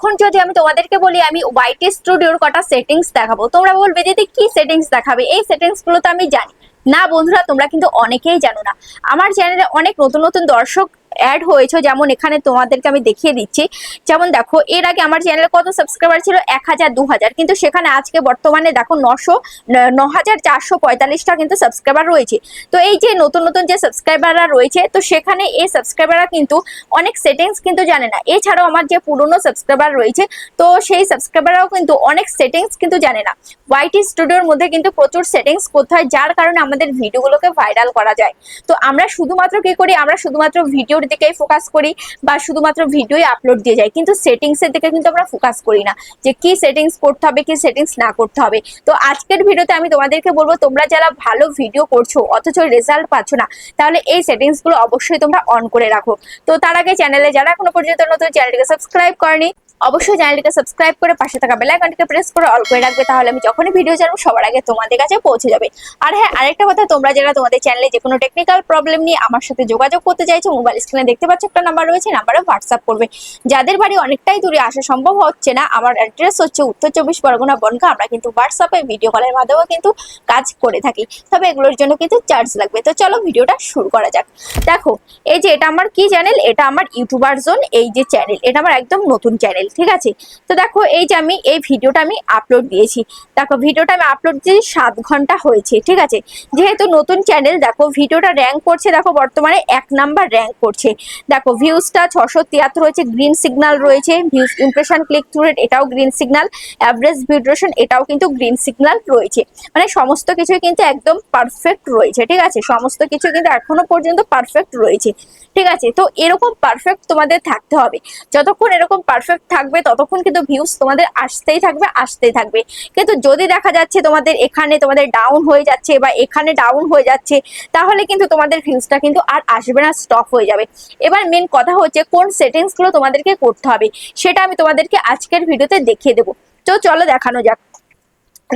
এখন যদি আমি তোমাদেরকে বলি আমি ওয়াইটি স্টুডিওর কটা সেটিংস দেখাবো, তোমরা বলবে দিদি কি সেটিংস দেখাবে, এই সেটিংস গুলো তো আমি জানি না। বন্ধুরা তোমরা কিন্তু অনেকেই জানো না, আমার চ্যানেলে অনেক নতুন নতুন দর্শক অ্যাড হয়েছে। যেমন এখানে তোমাদেরকে আমি দেখিয়ে দিচ্ছি, যেমন দেখো এর আগে আমার চ্যানেলে কত সাবস্ক্রাইবার ছিল 1000 2000, কিন্তু সেখানে আজকে বর্তমানে দেখো 9445টা কিন্তু সাবস্ক্রাইবার রয়েছে। তো এই যে নতুন নতুন যে সাবস্ক্রাইবাররা রয়েছে, তো সেখানে এই সাবস্ক্রাইবাররা কিন্তু অনেক সেটিংস কিন্তু জানে না। এছাড়াও আমার যে পুরনো সাবস্ক্রাইবার রয়েছে, তো সেই সাবস্ক্রাইবাররাও কিন্তু অনেক সেটিংস কিন্তু জানে না। ওয়াইটি স্টুডিওর মধ্যে কিন্তু প্রচুর সেটিংস করতে হয়, যার কারণে আমাদের ভিডিওগুলোকে ভাইরাল করা যায়। তো আমরা শুধুমাত্র কি করি, আমরা শুধুমাত্র ভিডিওর দিকেই ফোকাস করি বা শুধুমাত্র ভিডিওই আপলোড দিয়ে যাই, কিন্তু সেটিংস এর দিকে কিন্তু আমরা ফোকাস করি না যে কি সেটিংস করতে হবে কি সেটিংস না করতে হবে। তো আজকের ভিডিওতে আমি তোমাদেরকে বলবো, তোমরা যারা ভালো ভিডিও করছো অথচ রেজাল্ট পাচ্ছ না, তাহলে এই সেটিংস গুলো অবশ্যই তোমরা অন করে রাখো। তো তার আগে চ্যানেলে যারা এখনো পর্যন্ত নতুন, চ্যানেলটিকে সাবস্ক্রাইব করনি, অবশ্যই চ্যানেলটিকে সাবস্ক্রাইব করে পাশে থাকা বেল আইকনটিকে প্রেস করে অল করে রাখবে, তাহলে আমি যখনই ভিডিও ছাড়বো সবার আগে তোমাদের কাছে পৌঁছে যাবে। আর হ্যাঁ, আরেকটা কথা, তোমরা যারা তোমাদের চ্যানেলে যে কোনো টেকনিক্যাল প্রবলেম নিয়ে আমার সাথে যোগাযোগ করতে চাইছো, মোবাইল স্ক্রিনে দেখতে পাচ্ছ একটা নাম্বার রয়েছে, নাম্বারে হোয়াটসঅ্যাপ করবে। যাদের বাড়ি অনেকটাই দূরে আসা সম্ভব হচ্ছে না, আমার অ্যাড্রেস হচ্ছে উত্তর 24 পরগনা বনগাঁ। আমরা কিন্তু হোয়াটসঅ্যাপে ভিডিও কলের মাধ্যমেও কিন্তু কাজ করে থাকি, তবে এগুলোর জন্য কিন্তু চার্জ লাগবে। তো চলো ভিডিওটা শুরু করা যাক। দেখো এই যে এটা আমার কি চ্যানেল, এটা আমার ইউটিউবার জোন। এই যে চ্যানেল, এটা আমার একদম নতুন চ্যানেল, ঠিক আছে। তো দেখো এই যে আমি এই ভিডিওটা আমি আপলোড দিয়েছি, দেখো ভিডিওটা আমি আপলোড দিয়েছি 7 ঘন্টা হয়েছে, ঠিক আছে। যেহেতু নতুন চ্যানেল, দেখো ভিডিওটা র্যাঙ্ক করছে, দেখো বর্তমানে 1 নাম্বার র্যাঙ্ক করছে। দেখো ভিউজটা 673 রয়েছে, গ্রিন সিগন্যাল রয়েছে, views impression click through rate এটাও green signal, average view duration এটাও কিন্তু গ্রিন সিগন্যাল রয়েছে। মানে সমস্ত কিছুই কিন্তু একদম পারফেক্ট রয়েছে, ঠিক আছে। সমস্ত কিছু কিন্তু এখনো পর্যন্ত পারফেক্ট রয়েছে, ঠিক আছে। তো এরকম পারফেক্ট তোমাদের থাকতে হবে, যতক্ষণ এরকম পারফেক্ট থাকবে ততক্ষণ কিন্তু ভিউজ তোমাদের আসতেই থাকবে আসতেই থাকবে। কিন্তু যদি দেখা যাচ্ছে তোমাদের এখানে তোমাদের ডাউন হয়ে যাচ্ছে বা এখানে ডাউন হয়ে যাচ্ছে, তাহলে কিন্তু তোমাদের ভিউজটা কিন্তু আর আসবে না, স্টপ হয়ে যাবে। এবার মেন কথা হচ্ছে কোন সেটিংস গুলো তোমাদেরকে করতে হবে, সেটা আমি তোমাদেরকে আজকের ভিডিওতে দেখিয়ে দেবো। তো চলো দেখানো যাক।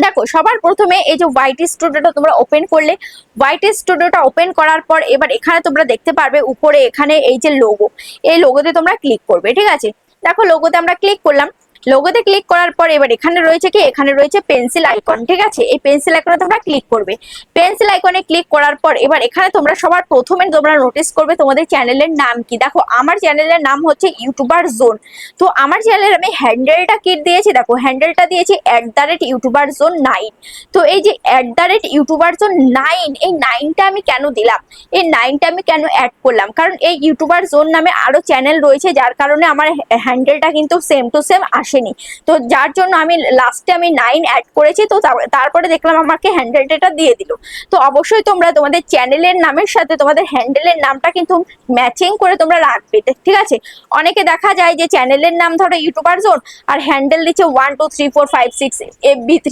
দেখো সবার প্রথমে এই যে ওয়াইটি স্টুডিওটা তোমরা ওপেন করলে, ওয়াইটি স্টুডিওটা ওপেন করার পর এবার এখানে তোমরা দেখতে পারবে উপরে এখানে এই যে লোগো, এই লোগোতে তোমরা ক্লিক করবে, ঠিক আছে। দেখো লোগোতে আমরা ক্লিক করলাম, লোগোতে ক্লিক করার পর এবার এখানে রয়েছে কি, এখানে রয়েছে পেন্সিল আইকন, ঠিক আছে। এই পেন্সিল আইকনে তোমরা ক্লিক করবে। পেন্সিল আইকনে ক্লিক করার পর এবার এখানে তোমরা সবার প্রথমে তোমরা নোটিস করবে তোমাদের চ্যানেলের নাম কি। দেখো আমার চ্যানেলের নাম হচ্ছে ইউটিউবার জোন। তো আমার চ্যানেলের আমি হ্যান্ডেলটা কি দিয়েছি, দেখো হ্যান্ডেলটা দিয়েছি @ইউটিউবার জোন 9। তো এই যে @ইউটিউবার জোন 9, এই 9টা আমি কেন দিলাম, এই 9টা আমি কেন অ্যাড করলাম, কারণ এই ইউটিউবার জোন নামে আরো চ্যানেল রয়েছে, যার কারণে আমার হ্যান্ডেলটা কিন্তু সেম টু সেম আসেনি। তো যার জন্য আমি লাস্টে আমি 9 অ্যাড করেছি। তো তারপরে দেখলাম আমাকে হ্যান্ডেলটা দিয়ে দিল। তো অবশ্যই তোমরা তোমাদের চ্যানেলের নামের সাথে তোমাদের হ্যান্ডেলের নামটা কিন্তু ম্যাচিং করে তোমরা রাখবে, ঠিক আছে। অনেকে দেখা যায় যে চ্যানেলের নাম ধরো ইউটিউবার জোন আর হ্যান্ডেল দিচ্ছে 1 2 3 4 5 6 FB3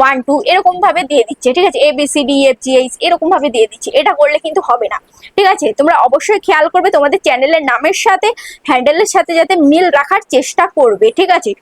1 2 এরকম ভাবে দিয়ে দিচ্ছে, ঠিক আছে। ABCDEFGH এরকম ভাবে দিয়ে দিচ্ছে, এটা করলে কিন্তু হবে না, ঠিক আছে। তোমরা অবশ্যই খেয়াল করবে তোমাদের চ্যানেলের নামের সাথে হ্যান্ডেলের সাথে যাতে মিল রাখার চেষ্টা করবে, ঠিক আছে।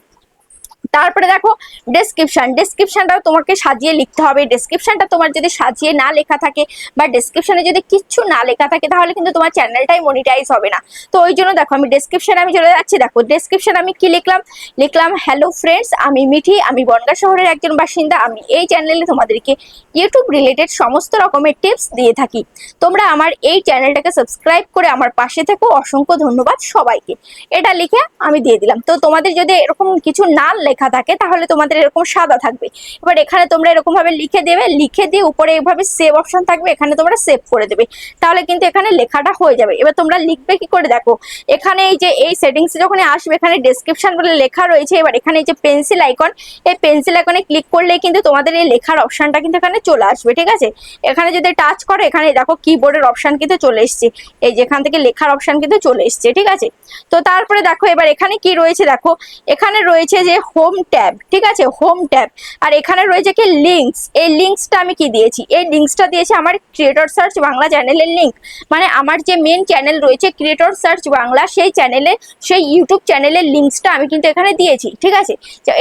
তারপরে দেখো ডেসক্রিপশনটাও তোমাকে সাজিয়ে লিখতে হবে। ডেসক্রিপশনটা তোমার যদি সাজিয়ে না লেখা থাকে বা ডেসক্রিপশনে যদি কিচ্ছু না লেখা থাকে, তাহলে কিন্তু তোমার চ্যানেলটাই মনিটাইজ হবে না। তো ওই জন্য দেখো আমি ডেসক্রিপশনে আমি চলে যাচ্ছি। দেখো ডেসক্রিপশনে আমি কি লিখলাম, লিখলাম হ্যালো ফ্রেন্ডস, আমি মিঠি, আমি বনগাঁ শহরের একজন বাসিন্দা। আমি এই চ্যানেলে তোমাদেরকে ইউটিউব রিলেটেড সমস্ত রকমের টিপস দিয়ে থাকি। তোমরা আমার এই চ্যানেলটাকে সাবস্ক্রাইব করে আমার পাশে থেকো, অসংখ্য ধন্যবাদ সবাইকে। এটা লিখে আমি দিয়ে দিলাম। তো তোমাদের যদি এরকম কিছু না লেখা থাকে, তাহলে তোমাদের এরকম সাদা থাকবে। এবার এখানে তোমরা এরকম ভাবে লিখে দেবে, লিখে দিয়ে উপরে এইভাবে সেভ অপশন থাকবে, এখানে তোমরা সেভ করে দেবে, তাহলে কিন্তু এখানে লেখাটা হয়ে যাবে। এবার তোমরা লিখবে কি করে, দেখো এখানে এই যে এই সেটিংস যখন আসবে, এখানে ডেসক্রিপশন বলে লেখা রয়েছে। এবার এখানে এই যে পেন্সিল আইকন, এই পেন্সিল আইকনে ক্লিক করলে কিন্তু তোমাদের এই লেখার অপশনটা কিন্তু এখানে চলে আসবে, ঠিক আছে। এখানে যদি টাচ করো, এখানে দেখো কিবোর্ডের অপশন কিন্তু চলে এসছে, এই যে এখান থেকে লেখার অপশন কিন্তু চলে এসছে, ঠিক আছে। তো তারপরে দেখো এবার এখানে কি রয়েছে, দেখো এখানে রয়েছে যে হোম ট্যাব, ঠিক আছে, হোম ট্যাব। আর এখানে রয়েছে কি লিঙ্কস, এই লিঙ্কসটা আমি কি দিয়েছি, এই লিঙ্কসটা দিয়েছি আমার ক্রিয়েটর সার্চ বাংলা চ্যানেলের লিঙ্ক। মানে আমার যে মেন চ্যানেল রয়েছে ক্রিয়েটর সার্চ বাংলা, সেই চ্যানেলে সেই ইউটিউব চ্যানেলের লিঙ্কসটা আমি কিন্তু এখানে দিয়েছি, ঠিক আছে।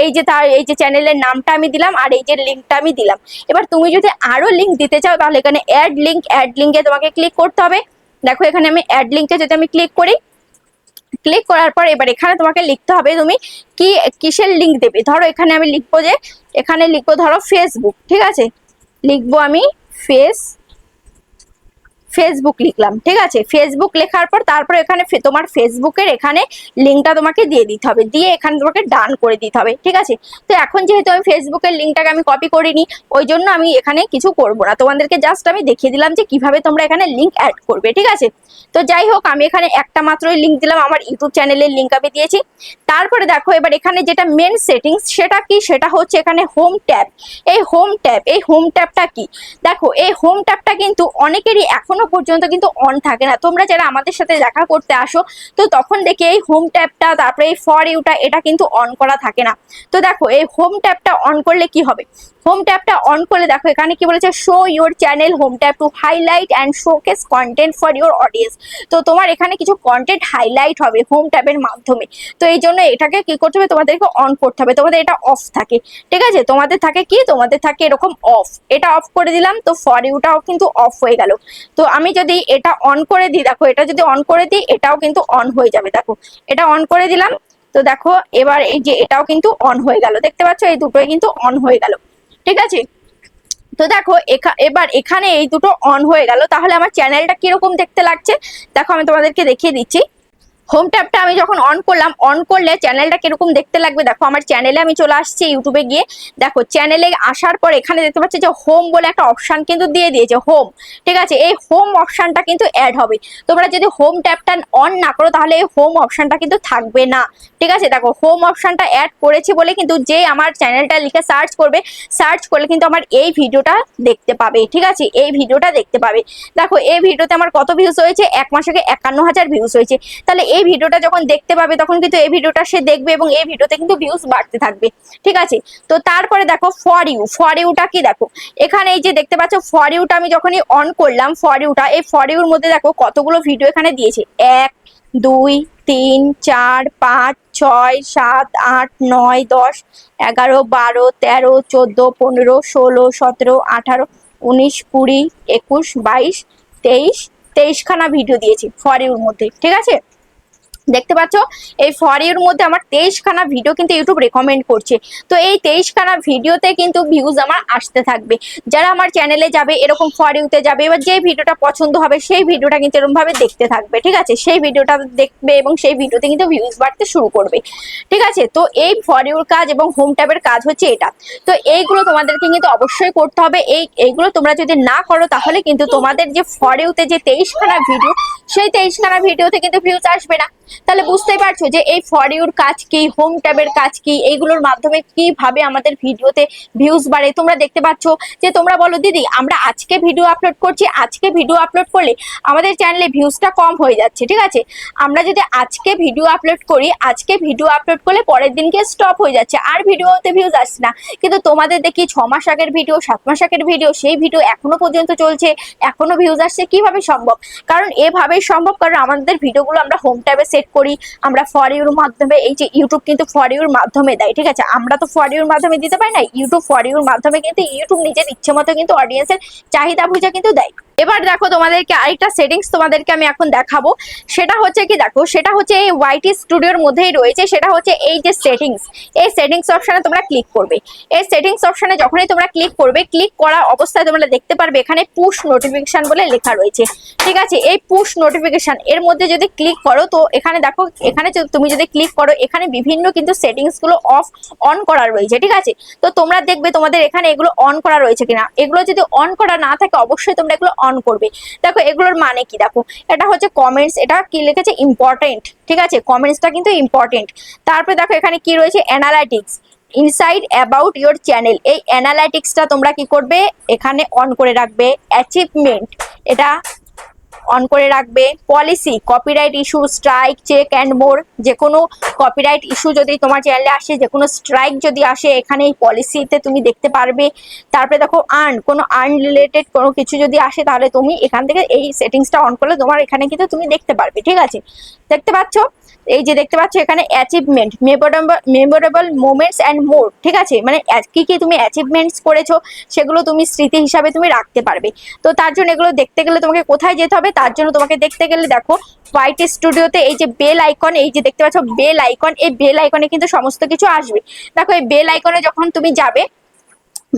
এই যে তার এই যে চ্যানেলের নামটা আমি দিলাম আর এই যে লিঙ্কটা আমি দিলাম। এবার তুমি যদি আরো লিঙ্ক দিতে চাও, তাহলে এখানে অ্যাড লিঙ্কে তোমাকে ক্লিক করতে হবে। দেখো এখানে আমি অ্যাড লিঙ্কে যদি আমি ক্লিক করি, ক্লিক করার পর এবার এখানে তোমাকে লিখতে হবে তুমি কি কিসের লিঙ্ক দেবে। ধরো এখানে আমি লিখবো যে এখানে লিখবো ধরো ফেসবুক, ঠিক আছে, লিখবো আমি ফেসবুক লিখলাম, ঠিক আছে। ফেসবুক লেখার পর তারপর এখানে তোমার ফেসবুকের এখানে লিঙ্কটা তোমাকে দিয়ে দিতে হবে, দিয়ে এখানে তোমাকে ডান করে দিতে হবে, ঠিক আছে। তো এখন যেহেতু আমি ফেসবুকের লিঙ্কটাকে আমি কপি করিনি, ওই জন্য আমি এখানে কিছু করব না, তোমাদেরকে জাস্ট আমি দেখিয়ে দিলাম যে কিভাবে তোমরা এখানে লিঙ্ক অ্যাড করবে, ঠিক আছে। তো যাই হোক, আমি এখানে একটা মাত্রই লিঙ্ক দিলাম, আমার ইউটিউব চ্যানেলের লিঙ্ক আমি দিয়েছি। তারপরে দেখো এবার এখানে যেটা মেন সেটিংস সেটা কি, সেটা হচ্ছে এখানে হোম ট্যাব। এই হোম ট্যাবটা কি, দেখো এই হোম ট্যাবটা কিন্তু অনেকেরই এখনো পর্যন্ত কিন্তু অন থাকে না। তোমরা যারা আমাদের সাথে দেখা করতে আসো তো তখন দেখি এই হোম ট্যাবটা, তারপরে এই ফর ইউটা, এটা কিন্তু অন করা থাকে না। তো দেখো এই হোম ট্যাবটা অন করলে কি হবে, হোম ট্যাবটা অন করলে দেখো এখানে কি বলেছে, show your channel home tab to highlight and showcase content for your audience. তো তোমার এখানে কিছু কন্টেন্ট হাইলাইট হবে হোম ট্যাবের মাধ্যমে। তো এই জন্য এটাকে কি করতে হবে, তোমাদেরকে অন করতে হবে। তোমাদের এটা অফ থাকে, ঠিক আছে, তোমাদের থাকে কি, তোমাদের থাকে এরকম অফ। এটা অফ করে দিলাম, তো ফর ইউটাও কিন্তু অফ হয়ে গেল। তো আমি যদি এটা অন করে দিই, দেখো এটা যদি অন করে দিই এটাও কিন্তু অন হয়ে যাবে। দেখো এটা অন করে দিলাম, তো দেখো এবার এই যে এটাও কিন্তু অন হয়ে গেল, দেখতে পাচ্ছ এই দুটোই কিন্তু অন হয়ে গেল, ঠিক আছে। তো দেখো এবার এখানে এই দুটো অন হয়ে গেল, তাহলে আমার চ্যানেলটা কিরকম দেখতে লাগছে দেখো আমি তোমাদেরকে দেখিয়ে দিচ্ছি। হোম ট্যাবটা আমি যখন অন করলাম, অন করলে চ্যানেলটা কিরকম দেখতে লাগবে দেখো। আমার চ্যানেলে আমি চলে আসছি ইউটিউবে গিয়ে, দেখো চ্যানেলে আসার পর এখানে দেখতে পাচ্ছি যে হোম বলে একটা অপশন কিন্তু দিয়ে দিয়েছে, হোম, ঠিক আছে। এই হোম অপশনটা কিন্তু অ্যাড হবে। তোমরা যদি হোম ট্যাবটা অন না করো তাহলে এই হোম অপশনটা কিন্তু থাকবে না, ঠিক আছে। দেখো হোম অপশনটা অ্যাড করেছি বলে কিন্তু যে আমার চ্যানেলটা লিখে সার্চ করবে, সার্চ করলে কিন্তু আমার এই ভিডিওটা দেখতে পাবে, ঠিক আছে, এই ভিডিওটা দেখতে পাবে। দেখো এই ভিডিওতে আমার কত ভিউজ হয়েছে, 1 মাসে 51,000 ভিউজ হয়েছে। তাহলে এই ভিডিওটা যখন দেখতে পাবে তখন কিন্তু এই ভিডিওটা সে দেখবে এবং এই ভিডিওতে কিন্তু ভিউজ বাড়তে থাকবে, ঠিক আছে। তো তারপরে দেখো ফর ইউটা কি, দেখো এখানে এই যে দেখতে পাচ্ছ ফর ইউটা আমি যখনই অন করলাম, ফর ইউটা, এই ফর ইউর মধ্যে দেখো কতগুলো ভিডিও এখানে দিয়েছে, 1 2 3 4 5 6 7 8 9 10 11 12 13 14 15 16 17 18 19 20 21 22 23 খানা ভিডিও দিয়েছি ফর ইউর মধ্যে, ঠিক আছে। দেখতে পাচ্ছ এই ফর ইউর মধ্যে আমার 23 খানা ভিডিও কিন্তু ইউটিউব রেকমেন্ড করছে। তো এই 23 খানা ভিডিওতে কিন্তু ভিউজ আমার আসতে থাকবে। যারা আমার চ্যানেলে যাবে এরকম ফর ইউতে যাবে, এবার যে ভিডিওটা পছন্দ হবে সেই ভিডিওটা কিন্তু এরকম ভাবে দেখতে থাকবে, ঠিক আছে, সেই ভিডিওটা দেখবে এবং সেই ভিডিওতে কিন্তু ভিউজ বাড়তে শুরু করবে, ঠিক আছে। তো এই ফর ইউর কাজ এবং হোম ট্যাবের কাজ হচ্ছে এটা। তো এইগুলো তোমাদেরকে কিন্তু অবশ্যই করতে হবে। এইগুলো তোমরা যদি না করো তাহলে কিন্তু তোমাদের যে ফর ইউতে যে 23 খানা ভিডিও, সেই 23 খানা ভিডিওতে কিন্তু ভিউজ আসবে না। তাহলে বুঝতেই পারছো যে এই ফর ইউর কাজ কি, হোম ট্যাবের কাজ কি, এইগুলোর মাধ্যমে কিভাবে আমাদের ভিডিওতে ভিউজ বাড়ে। তোমরা দেখতে পাচ্ছ যে তোমরা বলো দিদি আমরা আজকে ভিডিও আপলোড করছি, আজকে ভিডিও আপলোড করলে আমাদের চ্যানেলে ভিউজটা কম হয়ে যাচ্ছে, ঠিক আছে। আমরা যদি আজকে ভিডিও আপলোড করি, আজকে ভিডিও আপলোড করলে পরের দিনকে স্টপ হয়ে যাচ্ছে, আর ভিডিওতে ভিউজ আসছে না। কিন্তু তোমাদের দেখি 6 মাস আগের ভিডিও, 7 মাস আগের ভিডিও, সেই ভিডিও এখনো পর্যন্ত চলছে, এখনো ভিউজ আসছে। কিভাবে সম্ভব? কারণ এভাবেই সম্ভব, কারণ আমাদের ভিডিওগুলো আমরা হোম ট্যাবে সেট করি, আমরা ফর ইউর মাধ্যমে, এই যে ইউটিউব কিন্তু ফর ইউর মাধ্যমে দেয়, ঠিক আছে, আমরা তো ফর ইউর মাধ্যমে দিতে পারি না, ইউটিউব ফর ইউর মাধ্যমে কিন্তু ইউটিউব নিজের ইচ্ছে মতো কিন্তু অডিয়েন্সের চাহিদা বুঝে কিন্তু দেয়। এবার দেখো তোমাদেরকে আরেকটা সেটিংস তোমাদেরকে আমি এখন দেখাবো, সেটা হচ্ছে কি, দেখো সেটা হচ্ছে এই ওয়াইটি স্টুডিওর মধ্যেই রয়েছে, সেটা হচ্ছে এই যে সেটিংস, এই সেটিংস অপশনে তোমরা ক্লিক করবে। এই সেটিংস অপশনে যখনই তোমরা ক্লিক করবে, ক্লিক করা অবস্থায় তোমরা দেখতে পারবে এখানে পুশ নোটিফিকেশন বলে লেখা রয়েছে, ঠিক আছে। এই পুশ নোটিফিকেশন এর মধ্যে যদি ক্লিক করো, তো এখানে দেখো, এখানে তুমি যদি ক্লিক করো এখানে বিভিন্ন কিন্তু সেটিংস গুলো অন করা রয়েছে, ঠিক আছে। তো তোমরা দেখবে তোমাদের এখানে এগুলো অন করা রয়েছে কিনা। এগুলো যদি অন করা না থাকে অবশ্যই তোমরা এগুলো অন করবে। দেখো এগুলোর মানে কি, দেখো এটা হচ্ছে কমেন্টস, এটা কি লিখেছে ইম্পর্টেন্ট, ঠিক আছে, কমেন্টসটা কিন্তু ইম্পর্টেন্ট। তারপরে দেখো এখানে কি রয়েছে, analytics, inside about your channel. এই অ্যানালাইটিক্সটা তোমরা কি করবে, এখানে অন করে রাখবে। অ্যাচিভমেন্ট, এটা অন করে রাখবে। Policy, copyright issue, strike, check and more, যে কোনো কপিরাইট ইস্যু যদি তোমার চ্যানেলে আসে, যে কোনো স্ট্রাইক যদি আসে, এখানে এই পলিসিতে তুমি দেখতে পারবে। তারপরে দেখো কোনো রিলেটেড কোনো কিছু যদি আসে তাহলে তুমি এখান থেকে এই সেটিংসটা অন করলে তোমার এখানে কিন্তু তুমি দেখতে পারবে, ঠিক আছে। দেখতে পাচ্ছ, এই যে দেখতে পাচ্ছ এখানে achievement, memorable moments and more, ঠিক আছে, মানে কি কি তুমি অ্যাচিভমেন্টস করেছো সেগুলো তুমি স্মৃতি হিসাবে তুমি রাখতে পারবে। তো তার জন্য এগুলো দেখতে গেলে তোমাকে কোথায় যেতে হবে, তার জন্য তোমাকে দেখতে গেলে দেখো হোয়াইট স্টুডিওতে এই যে বেল আইকন, এই যে দেখতে পাচ্ছ বেল আইকন, এই বেল আইকনে কিন্তু সমস্ত কিছু আসবে। দেখো এই বেল আইকনে যখন তুমি যাবে,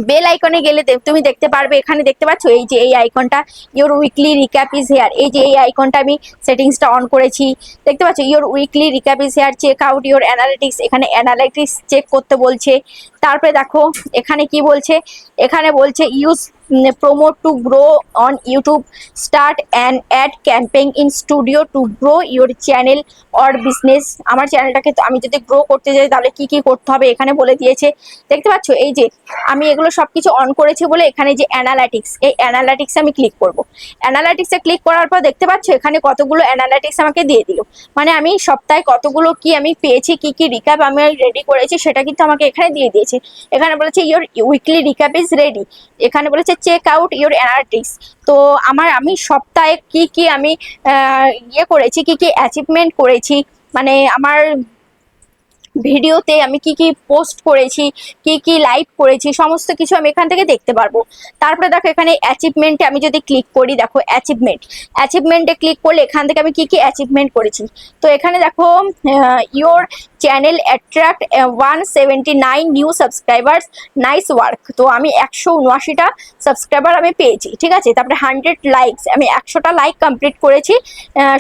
বেল আইকনে গেলে তুমি দেখতে পারবে, এখানে দেখতে পাচ্ছ এই যে এই আইকনটা your weekly recap is hair, এই যে এই আইকনটা আমি সেটিংসটা অন করেছি। দেখতে পাচ্ছ your weekly recap is here, check out your analytics, এখানে অ্যানালিটিক্স চেক করতে বলছে। তারপরে দেখো এখানে কি বলছে, এখানে বলছে use promote to grow on YouTube, start an ad campaign in studio to grow your channel or business। আমার চ্যানেলটাকে আমি যদি গ্রো করতে যাই তাহলে কি কি করতে হবে এখানে বলে দিয়েছে। দেখতে পাচ্ছ এই যে আমি এগুলো সবকিছু অন করেছি বলে এখানে যে অ্যানালিটিক্স, এই অ্যানালিটিক্সে আমি ক্লিক করব। অ্যানালিটিক্সে ক্লিক করার পর দেখতে পাচ্ছ এখানে কতগুলো অ্যানালিটিক্স আমাকে দিয়ে দিল, মানে আমি সপ্তাহে কতগুলো কি আমি পেয়েছি, কি কি রিক্যাপ আমি রেডি করেছি সেটা কিন্তু আমাকে এখানে দিয়ে দিয়েছে। এখানে বলেছে your weekly recap is ready, এখানে বলেছে চেক আউট ইওর অ্যানালিটিক্স। তো আমি সপ্তাহে কি কি আমি ইয়ে করেছি, কি কি অ্যাচিভমেন্ট করেছি, মানে আমার ভিডিওতে আমি কি কি পোস্ট করেছি, কি কি লাইভ করেছি, সমস্ত কিছু আমি এখান থেকে দেখতে পারবো। তারপরে দেখো এখানে অ্যাচিভমেন্টে আমি যদি ক্লিক করি, দেখো অ্যাচিভমেন্টে ক্লিক করলে এখান থেকে আমি কি কি অ্যাচিভমেন্ট করেছি। তো এখানে দেখো your channel attract 179 new subscribers, nice work. তো আমি 179টা সাবস্ক্রাইবার আমি পেয়েছি, ঠিক আছে। তারপরে 100 লাইকস, আমি 100টা লাইক কমপ্লিট করেছি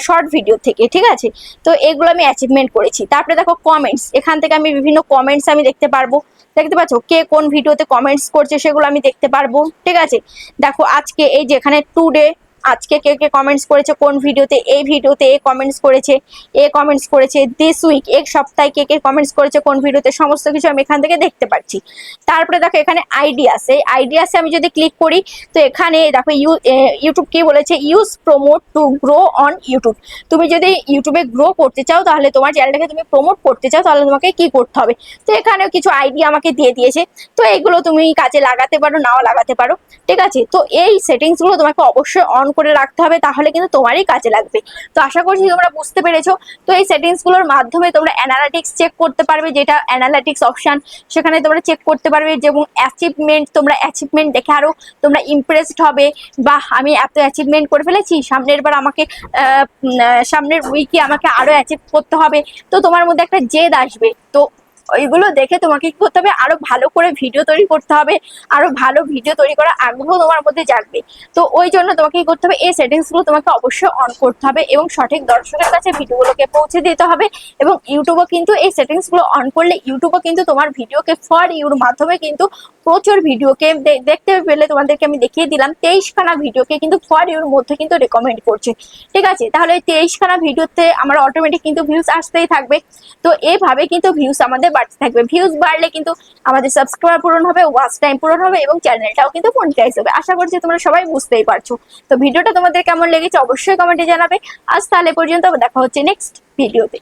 শর্ট ভিডিও থেকে, ঠিক আছে। তো এগুলো আমি অ্যাচিভমেন্ট করেছি। তারপরে দেখো কমেন্টস, এখান থেকে আমি বিভিন্ন কমেন্টস আমি দেখতে পারবো। দেখতে পাচ্ছ কে কোন ভিডিওতে কমেন্টস করছে সেগুলো আমি দেখতে পারবো, ঠিক আছে। দেখো আজকে এই যে এখানে টুডে, আজকে কে কে কমেন্টস করেছে কোন ভিডিওতে, এই ভিডিওতে এ কমেন্টস করেছে, এ কমেন্টস করেছে। দিস উইক, এক সপ্তাহে কে কে কমেন্টস করেছে কোন ভিডিওতে, সমস্ত কিছু আমি এখান থেকে দেখতে পাচ্ছি। তারপরে দেখো এখানে আইডিয়াস, এই আইডিয়াসে আমি যদি ক্লিক করি তো এখানে দেখো ইউটিউব কি বলেছে, use promote to grow on YouTube. তুমি যদি ইউটিউবে গ্রো করতে চাও, তাহলে তোমার চ্যানেলটাকে তুমি প্রমোট করতে চাও, তাহলে তোমাকে কি করতে হবে। তো এখানেও কিছু আইডিয়া আমাকে দিয়ে দিয়েছে, তো এগুলো তুমি কাজে লাগাতে পারো, নাও লাগাতে পারো, ঠিক আছে। তো এই সেটিংসগুলো তোমাকে অবশ্যই অন করে রাখতে হবে, তাহলে কিন্তু তোমারই কাজে লাগবে। তো আশা করছি তোমরা বুঝতে পেরেছো। তো এই সেটিংসগুলোর মাধ্যমে তোমরা অ্যানালিটিক্স চেক করতে পারবে, যেটা অ্যানালিটিক্স অপশন, সেখানে তোমরা চেক করতে পারবে। যেমন অ্যাচিভমেন্ট, তোমরা অ্যাচিভমেন্ট দেখে আরো তোমরা ইমপ্রেসড হবে, বা আমি এত অ্যাচিভমেন্ট করে ফেলেছি, সামনের বার আমাকে সামনের উইকে আমাকে আরো অ্যাচিভ করতে হবে। তো তোমার মধ্যে একটা জেদ আসবে। তো ওইগুলো দেখে তোমাকে কি করতে হবে, আরো ভালো করে ভিডিও তৈরি করতে হবে, আরো ভালো ভিডিও তৈরি করার আগ্রহ তোমার মধ্যে জাগবে। তো ওই জন্য তোমাকে কি করতে হবে, এই সেটিংসগুলো তোমাকে অবশ্যই অন করতে হবে এবং সঠিক দর্শকের কাছে ভিডিওগুলোকে পৌঁছে দিতে হবে। এবং ইউটিউবও কিন্তু এই সেটিংসগুলো অন করলে ইউটিউবও কিন্তু তোমার ভিডিওকে ফর ইউর মাধ্যমে কিন্তু প্রচুর ভিডিওকে দেখতে পেলে তোমাদেরকে আমি দেখিয়ে দিলাম 23খানা ভিডিওকে কিন্তু ফর ইউর মধ্যে কিন্তু রেকমেন্ড করছে, ঠিক আছে। তাহলে 23খানা ভিডিওতে আমার অটোমেটিক কিন্তু ভিউজ আসতেই থাকবে। তো এইভাবে কিন্তু ভিউজ আমাদের বাড়তে থাকবে, ভিউজ বাড়লে কিন্তু আমাদের সাবস্ক্রাইবার পূরণ হবে, ওয়াচ টাইম পূরণ হবে এবং চ্যানেলটাও কিন্তু মনিটাইজ হবে। আশা করছি তোমরা সবাই বুঝতেই পারছো। তো ভিডিওটা তোমাদের কেমন লেগেছে অবশ্যই কমেন্টে জানাবে। আজ তাহলে পর্যন্ত, দেখা হচ্ছে নেক্সট ভিডিওতে।